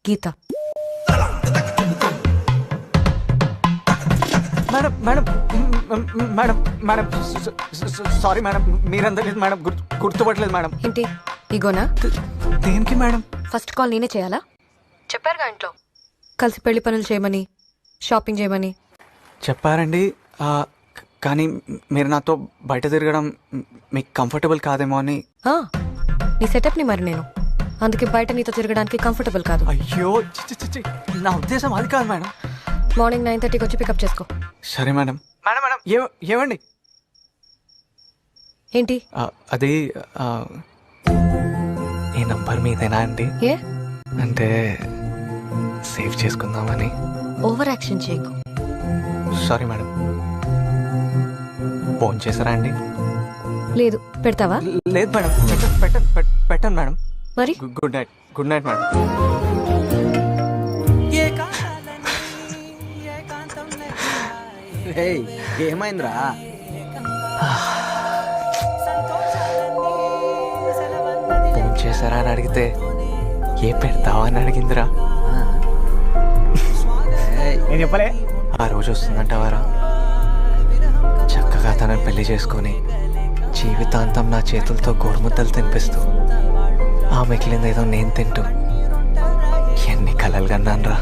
గీత. Madam madam madam madam sorry madam, మీరందరూ madam గుర్తుపట్టలేదు madam. ఏంటి ఇగోనా? దేనికి మేడం? ఫస్ట్ కాల్ నేనే చేయాలా? చెప్పారుగా ఇంట్లో కలిసి పెళ్లి పనులు చేయమని, షాపింగ్ చేయమని. చెప్పారండి, కానీ మీరు నాతో బయట తిరగడం మీకు కంఫర్టబుల్ కాదేమో అని. నీ సెటప్ని మరి నేను అందుకే బయట నీతో తిరగడానికి కంఫర్టబుల్ కాదు. అయ్యో చి నా ఉద్దేశం అది కాదు మేడం. మార్నింగ్ 9:30కి వచ్చి పికప్ చేసుకో. సరే మేడం. మేడం మేడం ఏమండి? ఏంటి? అది ఈ నంబర్ మీదేనా అండి? ఏ అంటే సేవ్ చేసుకుందామని. ఓవర్ యాక్షన్ చేయకు. Sorry madam. ఫోన్ చేశారా అండి? లేదు. పెడతావా? లేదు మేడం, పెట్టండి మేడం. మరి good night. Good night madam. ఏమైందిరా? ఫోన్ చేశారా అని అడిగితే ఏ పెడతావా అని అడిగిందిరా. నేను చెప్పలే. ఆ రోజు వస్తుందంటవారా? చక్కగా తనని పెళ్లి చేసుకొని జీవితాంతం నా చేతులతో గోరుముద్దలు తినిపిస్తూ ఆ మిగిలింది ఏదో నేను తింటూ ఎన్ని కలలు కన్నాను రా.